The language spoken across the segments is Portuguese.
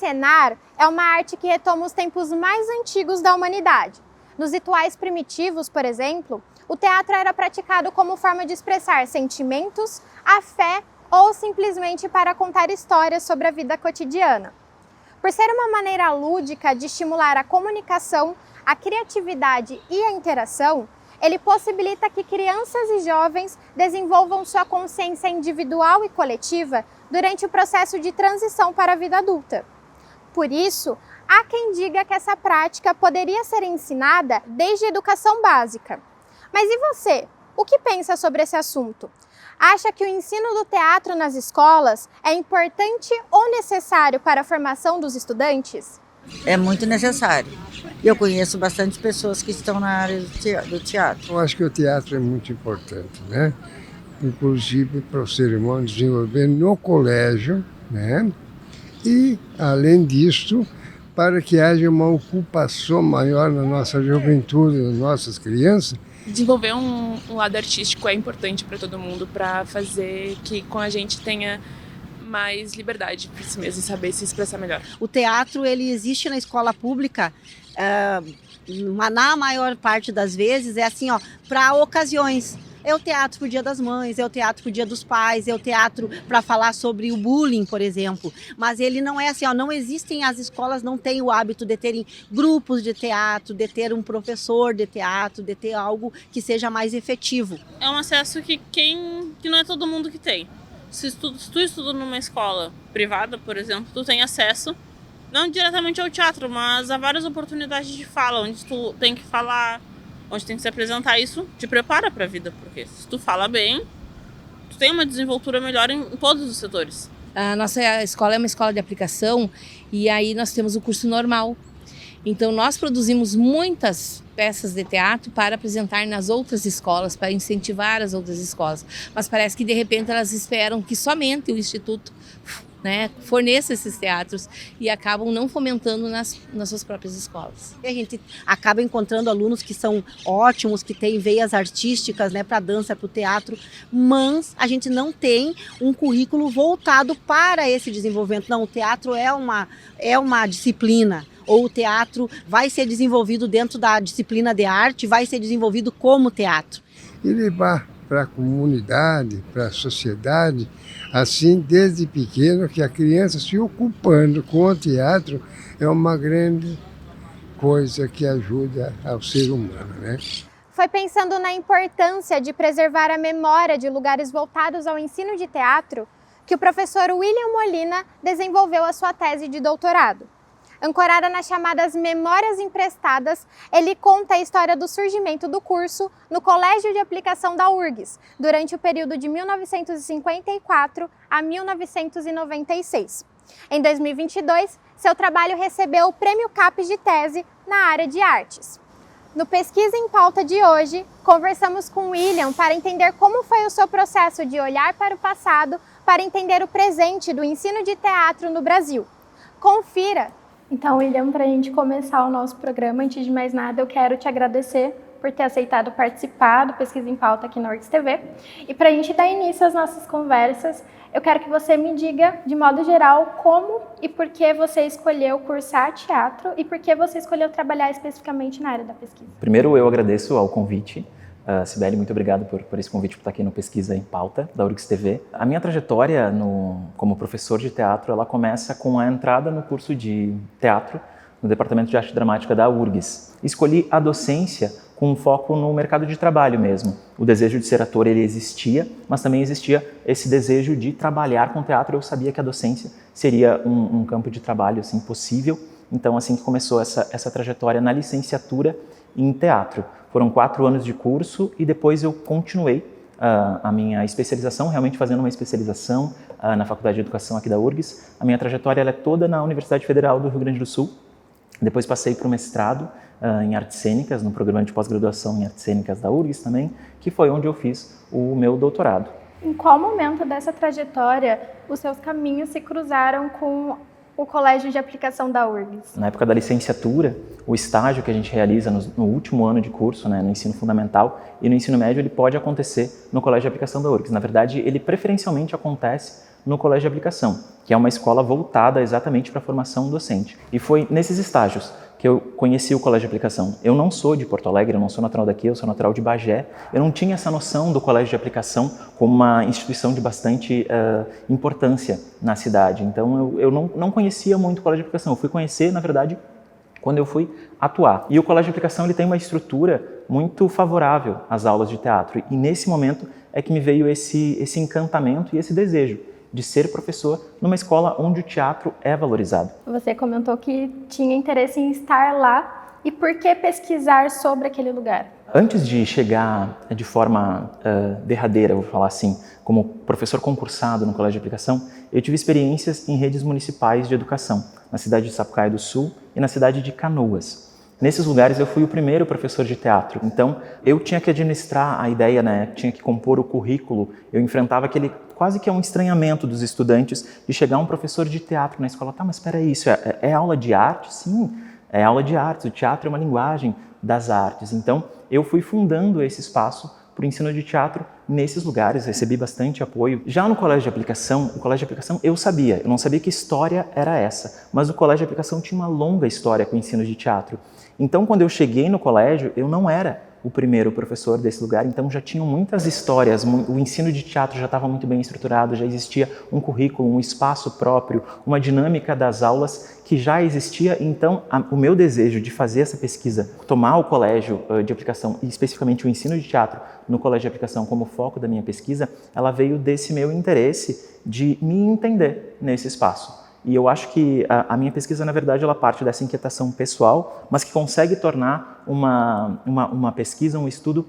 Encenar é uma arte que retoma os tempos mais antigos da humanidade. Nos rituais primitivos, por exemplo, o teatro era praticado como forma de expressar sentimentos, a fé ou simplesmente para contar histórias sobre a vida cotidiana. Por ser uma maneira lúdica de estimular a comunicação, a criatividade e a interação, ele possibilita que crianças e jovens desenvolvam sua consciência individual e coletiva durante o processo de transição para a vida adulta. Por isso, há quem diga que essa prática poderia ser ensinada desde a educação básica. Mas e você? O que pensa sobre esse assunto? Acha que o ensino do teatro nas escolas é importante ou necessário para a formação dos estudantes? É muito necessário. Eu conheço bastante pessoas que estão na área do teatro. Eu acho que o teatro é muito importante, né? Inclusive para o ser humano desenvolver no colégio, né? E, além disso, para que haja uma ocupação maior na nossa juventude, nas nossas crianças. Desenvolver um lado artístico é importante para todo mundo, para fazer que com a gente tenha mais liberdade para si mesmo e saber se expressar melhor. O teatro, ele existe na escola pública, na maior parte das vezes, é assim, para ocasiões. É o teatro pro Dia das Mães, é o teatro pro Dia dos Pais, é o teatro para falar sobre o bullying, por exemplo. Mas ele não é assim, não existem, as escolas não têm o hábito de terem grupos de teatro, de ter um professor de teatro, de ter algo que seja mais efetivo. É um acesso que não é todo mundo que tem. Se tu estuda numa escola privada, por exemplo, tu tem acesso, não diretamente ao teatro, mas a várias oportunidades de fala, onde tu tem que falar, onde tem que se apresentar. Isso te prepara para a vida, porque se tu fala bem, tu tem uma desenvoltura melhor em todos os setores. A nossa escola é uma escola de aplicação e aí nós temos o curso normal. Então nós produzimos muitas peças de teatro para apresentar nas outras escolas, para incentivar as outras escolas. Mas parece que de repente elas esperam que somente o Instituto, né, forneça esses teatros e acabam não fomentando nas suas próprias escolas. A gente acaba encontrando alunos que são ótimos, que têm veias artísticas, né, para dança, para o teatro, mas a gente não tem um currículo voltado para esse desenvolvimento. Não, o teatro é uma disciplina, ou o teatro vai ser desenvolvido dentro da disciplina de arte, vai ser desenvolvido como teatro. E levar para a comunidade, para a sociedade, assim, desde pequeno, que a criança se ocupando com o teatro é uma grande coisa que ajuda ao ser humano, né? Foi pensando na importância de preservar a memória de lugares voltados ao ensino de teatro que o professor William Molina desenvolveu a sua tese de doutorado. Ancorada nas chamadas Memórias Emprestadas, ele conta a história do surgimento do curso no Colégio de Aplicação da URGS, durante o período de 1954 a 1996. Em 2022, seu trabalho recebeu o Prêmio CAPES de Tese na área de artes. No Pesquisa em Pauta de hoje, conversamos com William para entender como foi o seu processo de olhar para o passado para entender o presente do ensino de teatro no Brasil. Confira! Então, William, para a gente começar o nosso programa, antes de mais nada, eu quero te agradecer por ter aceitado participar do Pesquisa em Pauta aqui na URGS TV. E para a gente dar início às nossas conversas, eu quero que você me diga, de modo geral, como e por que você escolheu cursar teatro e por que você escolheu trabalhar especificamente na área da pesquisa. Primeiro, eu agradeço ao convite. Sibeli, muito obrigado por esse convite, por estar aqui no Pesquisa em Pauta, da URGS TV. A minha trajetória como professor de teatro, ela começa com a entrada no curso de teatro no Departamento de Arte Dramática da URGS. Escolhi a docência com um foco no mercado de trabalho mesmo. O desejo de ser ator, ele existia, mas também existia esse desejo de trabalhar com teatro. Eu sabia que a docência seria um campo de trabalho assim, possível. Então, assim que começou essa trajetória na licenciatura em teatro. Foram 4 anos de curso e depois eu continuei a minha especialização, realmente fazendo uma especialização na Faculdade de Educação aqui da URGS. A minha trajetória ela é toda na Universidade Federal do Rio Grande do Sul. Depois passei para o mestrado em artes cênicas, no programa de pós-graduação em artes cênicas da URGS também, que foi onde eu fiz o meu doutorado. Em qual momento dessa trajetória os seus caminhos se cruzaram com o Colégio de Aplicação da URGS? Na época da licenciatura, o estágio que a gente realiza no último ano de curso, né, no ensino fundamental e no ensino médio, ele pode acontecer no Colégio de Aplicação da URGS. Na verdade, ele preferencialmente acontece no Colégio de Aplicação, que é uma escola voltada exatamente para a formação docente. E foi nesses estágios que eu conheci o Colégio de Aplicação. Eu não sou de Porto Alegre, eu não sou natural daqui, eu sou natural de Bagé. Eu não tinha essa noção do Colégio de Aplicação como uma instituição de bastante importância na cidade. Então eu não conhecia muito o Colégio de Aplicação. Eu fui conhecer, na verdade, quando eu fui atuar. E o Colégio de Aplicação ele tem uma estrutura muito favorável às aulas de teatro. E nesse momento é que me veio esse encantamento e esse desejo de ser professor numa escola onde o teatro é valorizado. Você comentou que tinha interesse em estar lá, e por que pesquisar sobre aquele lugar? Antes de chegar de forma derradeira, vou falar assim, como professor concursado no Colégio de Aplicação, eu tive experiências em redes municipais de educação, na cidade de Sapucaia do Sul e na cidade de Canoas. Nesses lugares eu fui o primeiro professor de teatro, então eu tinha que administrar a ideia, né? Tinha que compor o currículo, eu enfrentava aquele quase que um estranhamento dos estudantes de chegar um professor de teatro na escola. Tá, mas espera aí, isso é aula de arte? Sim, é aula de artes, o teatro é uma linguagem das artes. Então eu fui fundando esse espaço para o ensino de teatro nesses lugares, recebi bastante apoio. Já no Colégio de Aplicação, o Colégio de Aplicação eu não sabia que história era essa, mas o Colégio de Aplicação tinha uma longa história com o ensino de teatro. Então, quando eu cheguei no colégio, eu não era o primeiro professor desse lugar, então já tinham muitas histórias, o ensino de teatro já estava muito bem estruturado, já existia um currículo, um espaço próprio, uma dinâmica das aulas que já existia. Então, o meu desejo de fazer essa pesquisa, tomar o Colégio de Aplicação e especificamente o ensino de teatro no Colégio de Aplicação como foco da minha pesquisa, ela veio desse meu interesse de me entender nesse espaço. E eu acho que a minha pesquisa, na verdade, ela parte dessa inquietação pessoal, mas que consegue tornar uma pesquisa, um estudo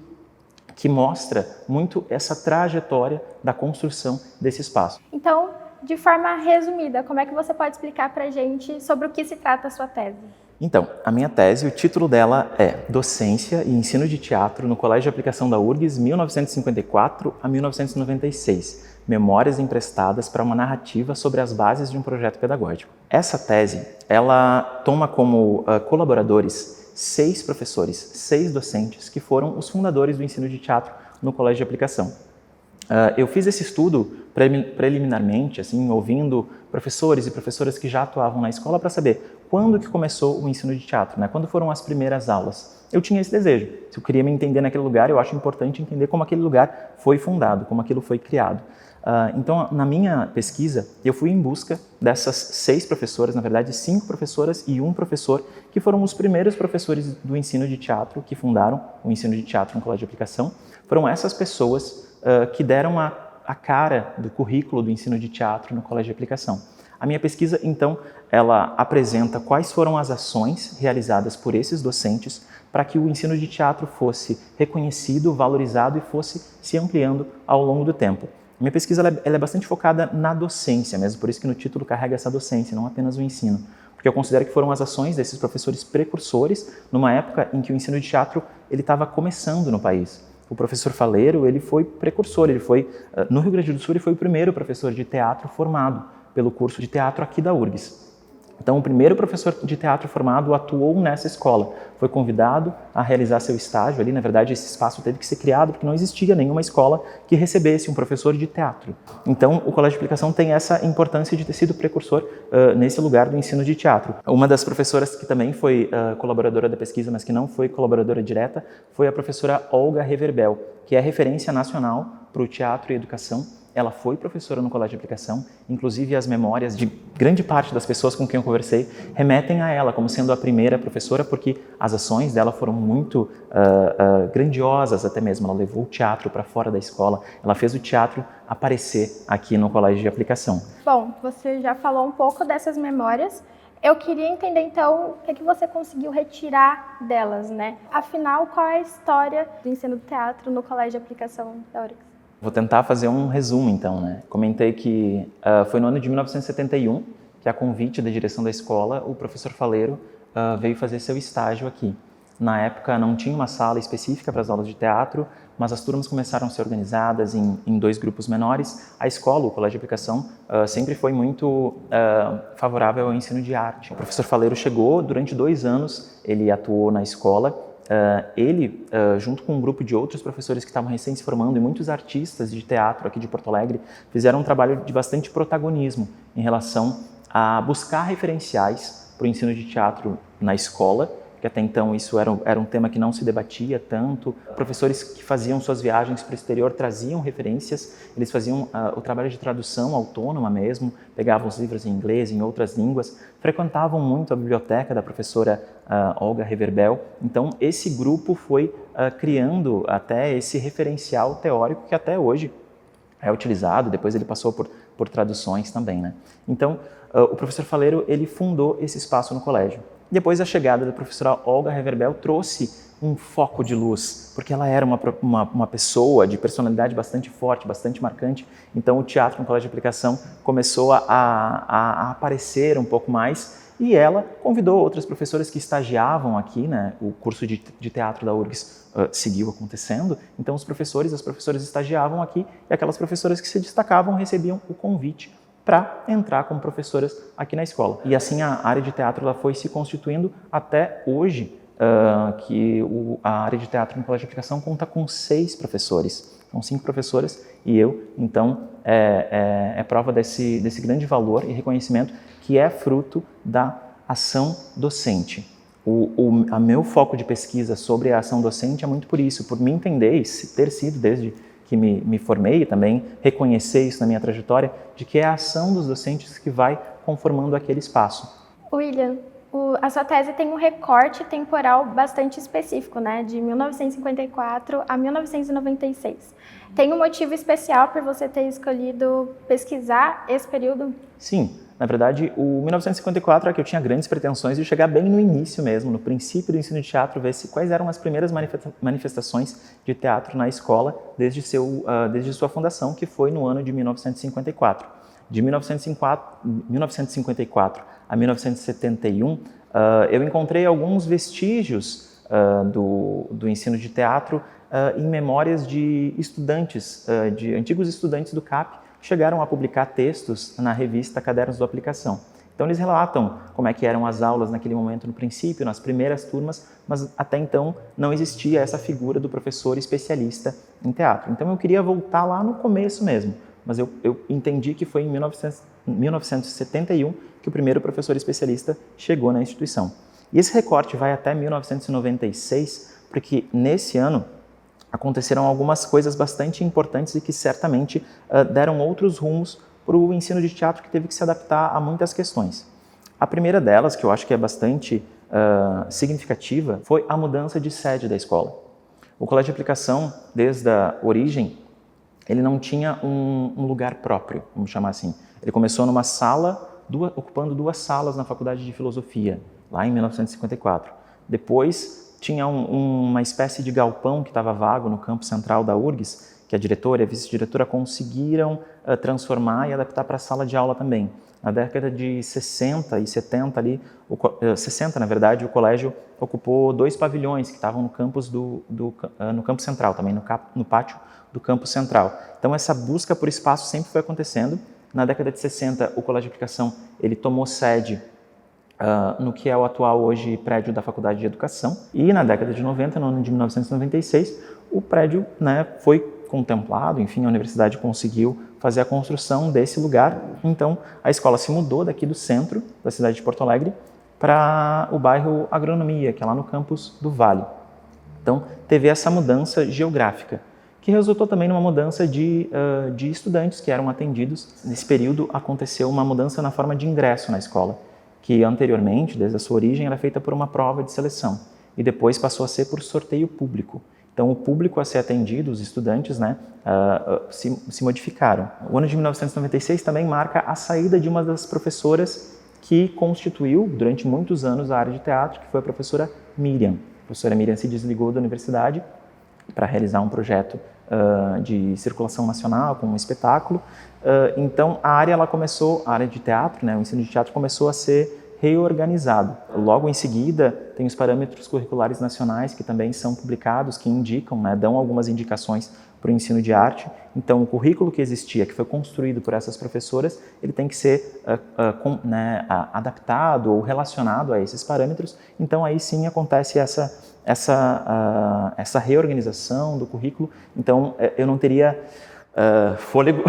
que mostra muito essa trajetória da construção desse espaço. Então, de forma resumida, como é que você pode explicar para a gente sobre o que se trata a sua tese? Então, a minha tese, o título dela é Docência e Ensino de Teatro no Colégio de Aplicação da URGS, 1954 a 1996. Memórias emprestadas para uma narrativa sobre as bases de um projeto pedagógico. Essa tese, ela toma como colaboradores 6 professores, 6 docentes que foram os fundadores do ensino de teatro no Colégio de Aplicação. Eu fiz esse estudo preliminarmente, assim, ouvindo professores e professoras que já atuavam na escola para saber quando que começou o ensino de teatro, né? Quando foram as primeiras aulas. Eu tinha esse desejo. Se eu queria me entender naquele lugar, eu acho importante entender como aquele lugar foi fundado, como aquilo foi criado. Então, na minha pesquisa, eu fui em busca dessas 6 professoras, na verdade 5 professoras e 1 professor, que foram os primeiros professores do ensino de teatro, que fundaram o ensino de teatro no Colégio de Aplicação. Foram essas pessoas que deram a cara do currículo do ensino de teatro no Colégio de Aplicação. A minha pesquisa, então, ela apresenta quais foram as ações realizadas por esses docentes para que o ensino de teatro fosse reconhecido, valorizado e fosse se ampliando ao longo do tempo. Minha pesquisa ela é bastante focada na docência mesmo, por isso que no título carrega essa docência, não apenas o ensino. Porque eu considero que foram as ações desses professores precursores numa época em que o ensino de teatro estava começando no país. O professor Faleiro, ele foi precursor, no Rio Grande do Sul, ele foi o primeiro professor de teatro formado pelo curso de teatro aqui da URGS. Então, o primeiro professor de teatro formado atuou nessa escola. Foi convidado a realizar seu estágio ali. Na verdade, esse espaço teve que ser criado porque não existia nenhuma escola que recebesse um professor de teatro. Então, o Colégio de Aplicação tem essa importância de ter sido precursor nesse lugar do ensino de teatro. Uma das professoras que também foi colaboradora da pesquisa, mas que não foi colaboradora direta, foi a professora Olga Reverbel, que é referência nacional para o teatro e educação. Ela foi professora no Colégio de Aplicação, inclusive as memórias de grande parte das pessoas com quem eu conversei remetem a ela como sendo a primeira professora, porque as ações dela foram muito grandiosas até mesmo. Ela levou o teatro para fora da escola, ela fez o teatro aparecer aqui no Colégio de Aplicação. Bom, você já falou um pouco dessas memórias. Eu queria entender, então, o que você conseguiu retirar delas, né? Afinal, qual é a história do ensino do teatro no Colégio de Aplicação da URGS? Vou tentar fazer um resumo, então, né? Comentei que foi no ano de 1971 que, a convite da direção da escola, o professor Faleiro veio fazer seu estágio aqui. Na época, não tinha uma sala específica para as aulas de teatro, mas as turmas começaram a ser organizadas em 2 grupos menores. A escola, o Colégio de Aplicação, sempre foi muito favorável ao ensino de arte. O professor Faleiro chegou, durante 2 anos, ele atuou na escola, Ele, junto com um grupo de outros professores que estavam recém se formando e muitos artistas de teatro aqui de Porto Alegre, fizeram um trabalho de bastante protagonismo em relação a buscar referenciais para o ensino de teatro na escola, que até então isso era um tema que não se debatia tanto. Professores que faziam suas viagens para o exterior traziam referências, eles faziam o trabalho de tradução autônoma mesmo, pegavam os livros em inglês, em outras línguas, frequentavam muito a biblioteca da professora Olga Reverbel. Então esse grupo foi criando até esse referencial teórico que até hoje é utilizado, depois ele passou por traduções também, né? Então o professor Faleiro, ele fundou esse espaço no colégio. Depois, a chegada da professora Olga Reverbel trouxe um foco de luz, porque ela era uma pessoa de personalidade bastante forte, bastante marcante. Então, o teatro no Colégio de Aplicação começou a aparecer um pouco mais e ela convidou outras professoras que estagiavam aqui, né? O curso de teatro da URGS seguiu acontecendo. Então, os professores e as professoras estagiavam aqui e aquelas professoras que se destacavam recebiam o convite para entrar como professoras aqui na escola. E assim a área de teatro ela foi se constituindo até hoje, que a área de teatro no Colégio de Aplicação conta com 6 professores. São 5 professoras e eu, então, é prova desse grande valor e reconhecimento que é fruto da ação docente. A meu foco de pesquisa sobre a ação docente é muito por isso, por me entender e ter sido desde que me formei e também reconhecer isso na minha trajetória, de que é a ação dos docentes que vai conformando aquele espaço. William, a sua tese tem um recorte temporal bastante específico, né? De 1954 a 1996. Tem um motivo especial por você ter escolhido pesquisar esse período? Sim. Na verdade, o 1954 é que eu tinha grandes pretensões de chegar bem no início mesmo, no princípio do ensino de teatro, ver quais eram as primeiras manifestações de teatro na escola desde sua fundação, que foi no ano de 1954. De 1954 a 1971, eu encontrei alguns vestígios do ensino de teatro em memórias de estudantes, de antigos estudantes do CAP, chegaram a publicar textos na revista Cadernos do Aplicação. Então eles relatam como é que eram as aulas naquele momento no princípio, nas primeiras turmas, mas até então não existia essa figura do professor especialista em teatro. Então eu queria voltar lá no começo mesmo, mas eu entendi que foi em 1971 que o primeiro professor especialista chegou na instituição. E esse recorte vai até 1996, porque nesse ano aconteceram algumas coisas bastante importantes e que certamente deram outros rumos para o ensino de teatro, que teve que se adaptar a muitas questões. A primeira delas, que eu acho que é bastante significativa, foi a mudança de sede da escola. O Colégio de Aplicação, desde a origem, ele não tinha um lugar próprio, vamos chamar assim. Ele começou numa sala, ocupando 2 salas na Faculdade de Filosofia, lá em 1954. Depois tinha uma espécie de galpão que estava vago no campo central da URGS, que a diretora e a vice-diretora conseguiram transformar e adaptar para a sala de aula também. Na década de 60 e 70 ali, 60 na verdade, o colégio ocupou 2 pavilhões que estavam no campus no campo central, também no pátio do campus central. Então essa busca por espaço sempre foi acontecendo. Na década de 60, o Colégio de Aplicação ele tomou sede no que é o atual hoje prédio da Faculdade de Educação. E na década de 90, no ano de 1996, o prédio, né, foi contemplado, enfim, a universidade conseguiu fazer a construção desse lugar. Então, a escola se mudou daqui do centro da cidade de Porto Alegre para o bairro Agronomia, que é lá no campus do Vale. Então, teve essa mudança geográfica, que resultou também numa mudança de estudantes que eram atendidos. Nesse período, aconteceu uma mudança na forma de ingresso na escola, que anteriormente, desde a sua origem, era feita por uma prova de seleção e depois passou a ser por sorteio público. Então, o público a ser atendido, os estudantes, né, se modificaram. O ano de 1996 também marca a saída de uma das professoras que constituiu, durante muitos anos, a área de teatro, que foi a professora Miriam. A professora Miriam se desligou da universidade para realizar um projeto de circulação nacional, com um espetáculo. Então, a área de teatro, né, o ensino de teatro começou a ser reorganizado. Logo em seguida, tem os parâmetros curriculares nacionais que também são publicados, que indicam, né, dão algumas indicações para o ensino de arte. Então, o currículo que existia, que foi construído por essas professoras, ele tem que ser adaptado ou relacionado a esses parâmetros. Então, aí sim acontece essa reorganização do currículo. Então, eu não teria fôlego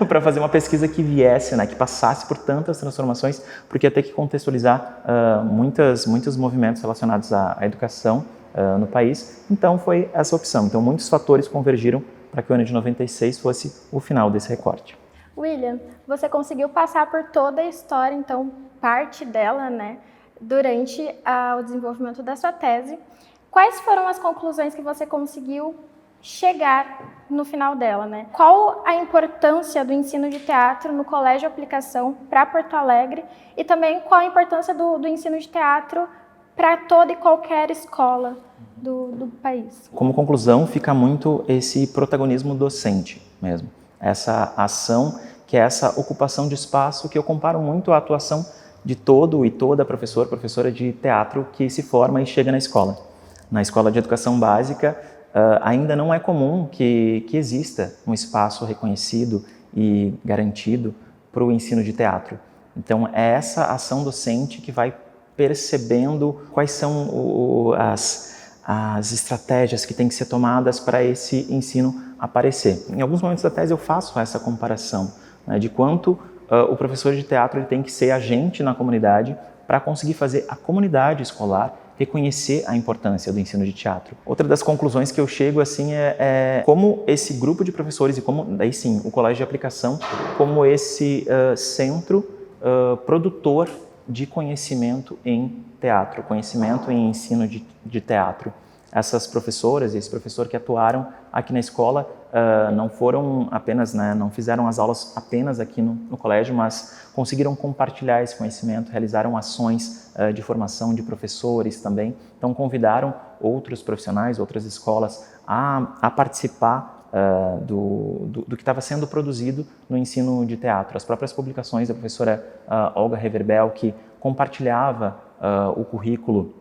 para fazer uma pesquisa que viesse, que passasse por tantas transformações, porque ia ter que contextualizar muitos movimentos relacionados à educação no país. Então, foi essa opção. Então, muitos fatores convergiram para que o ano de 96 fosse o final desse recorte. William, você conseguiu passar por toda a história, então parte dela, durante o desenvolvimento da sua tese. Quais foram as conclusões que você conseguiu chegar no final dela, Qual a importância do ensino de teatro no Colégio Aplicação para Porto Alegre e também qual a importância do ensino de teatro para toda e qualquer escola do país? Como conclusão, fica muito esse protagonismo docente mesmo. Essa ação, que é essa ocupação de espaço, que eu comparo muito à atuação de todo e toda professora de teatro que se forma e chega na escola. Na escola de educação básica, ainda não é comum que exista um espaço reconhecido e garantido para o ensino de teatro. Então, é essa ação docente que vai percebendo quais são as estratégias que têm que ser tomadas para esse ensino aparecer. Em alguns momentos da tese eu faço essa comparação de quanto o professor de teatro ele tem que ser agente na comunidade para conseguir fazer a comunidade escolar reconhecer a importância do ensino de teatro. Outra das conclusões que eu chego é como esse grupo de professores e como, daí sim, o Colégio de Aplicação, como esse centro produtor de conhecimento em teatro, conhecimento em ensino de teatro. Essas professoras e esse professor que atuaram aqui na escola não foram apenas, não fizeram as aulas apenas aqui no colégio, mas conseguiram compartilhar esse conhecimento, realizaram ações de formação de professores também. Então convidaram outros profissionais, outras escolas a participar do que estava sendo produzido no ensino de teatro. As próprias publicações da professora Olga Reverbel, que compartilhava o currículo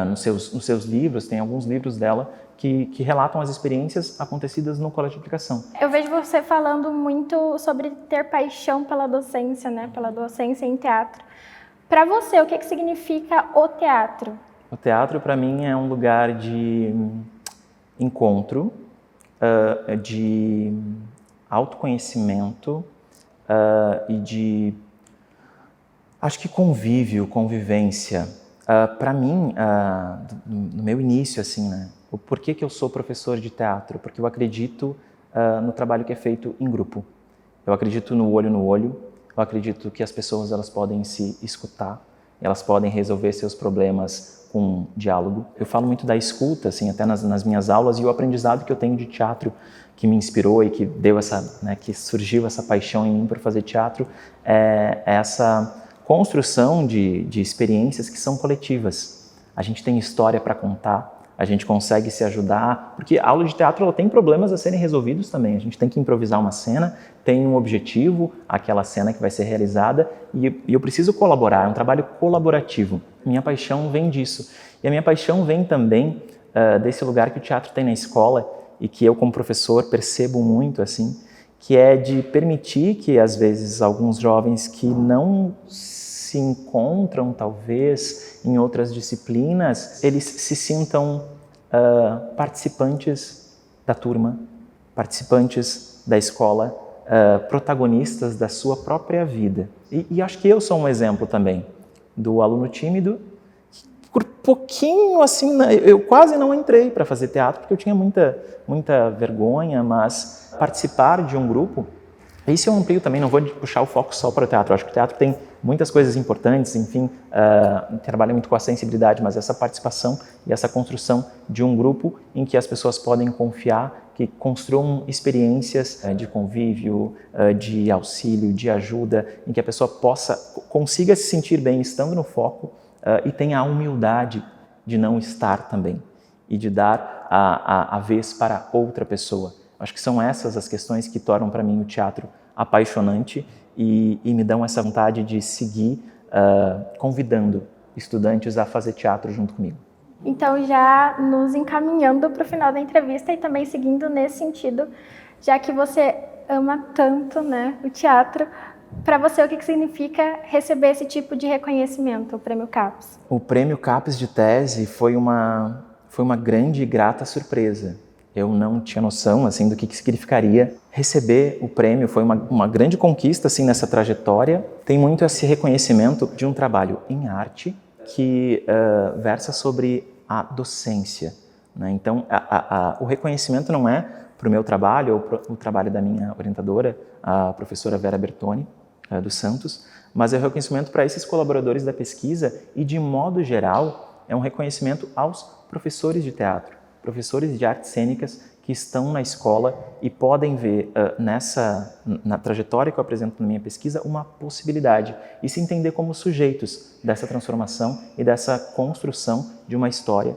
nos seus livros, tem alguns livros dela que relatam as experiências acontecidas no Colégio de Aplicação. Eu vejo você falando muito sobre ter paixão pela docência, pela docência em teatro. Para você, o que significa o teatro? O teatro, para mim, é um lugar de encontro, de autoconhecimento e de, acho que convivência. Para mim, no meu início, o porquê que eu sou professor de teatro? Porque eu acredito no trabalho que é feito em grupo. Eu acredito no olho, eu acredito que as pessoas elas podem se escutar, elas podem resolver seus problemas com diálogo. Eu falo muito da escuta, até nas minhas aulas, e o aprendizado que eu tenho de teatro que me inspirou e que deu que surgiu essa paixão em mim por fazer teatro, é essa construção de experiências que são coletivas. A gente tem história para contar, a gente consegue se ajudar, porque a aula de teatro ela tem problemas a serem resolvidos também. A gente tem que improvisar uma cena, tem um objetivo, aquela cena que vai ser realizada, e eu preciso colaborar, é um trabalho colaborativo. Minha paixão vem disso. E a minha paixão vem também desse lugar que o teatro tem na escola e que eu, como professor, percebo muito, que é de permitir que, às vezes, alguns jovens que não se encontram, talvez, em outras disciplinas, eles se sintam participantes da turma, participantes da escola, protagonistas da sua própria vida. E acho que eu sou um exemplo também do aluno tímido. Por pouquinho, eu quase não entrei para fazer teatro, porque eu tinha muita vergonha, mas participar de um grupo, isso eu amplio também, não vou puxar o foco só para o teatro. Eu acho que o teatro tem muitas coisas importantes, trabalha muito com a sensibilidade, mas essa participação e essa construção de um grupo em que as pessoas podem confiar, que construam experiências de convívio, de auxílio, de ajuda, em que a pessoa consiga se sentir bem estando no foco, e tenha a humildade de não estar também e de dar a vez para outra pessoa. Acho que são essas as questões que tornam para mim o teatro apaixonante e me dão essa vontade de seguir convidando estudantes a fazer teatro junto comigo. Então, já nos encaminhando para o final da entrevista e também seguindo nesse sentido, já que você ama tanto, né, o teatro, para você o que significa receber esse tipo de reconhecimento, o Prêmio CAPES? O Prêmio CAPES de Tese foi uma grande e grata surpresa. Eu não tinha noção assim do que significaria receber o prêmio. Foi uma grande conquista assim nessa trajetória. Tem muito esse reconhecimento de um trabalho em arte que versa sobre a docência, né? Então, o reconhecimento não é para o meu trabalho ou para o trabalho da minha orientadora, a professora Vera Bertoni, dos Santos, mas é o reconhecimento para esses colaboradores da pesquisa e, de modo geral, é um reconhecimento aos professores de teatro, professores de artes cênicas que estão na escola e podem ver na trajetória que eu apresento na minha pesquisa uma possibilidade e se entender como sujeitos dessa transformação e dessa construção de uma história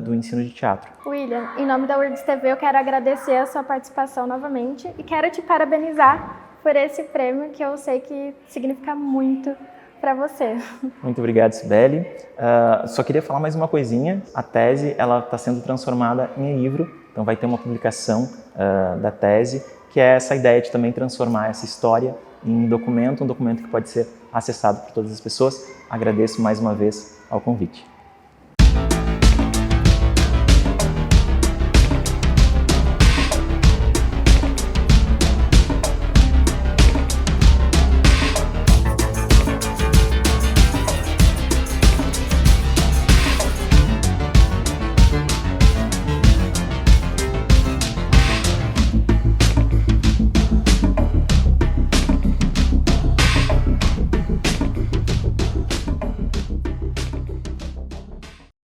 do ensino de teatro. William, em nome da URGS TV, eu quero agradecer a sua participação novamente e quero te parabenizar por esse prêmio que eu sei que significa muito para você. Muito obrigado, Sibeli. Só queria falar mais uma coisinha. A tese está sendo transformada em livro, então vai ter uma publicação da tese, que é essa ideia de também transformar essa história em documento, um documento que pode ser acessado por todas as pessoas. Agradeço mais uma vez ao convite.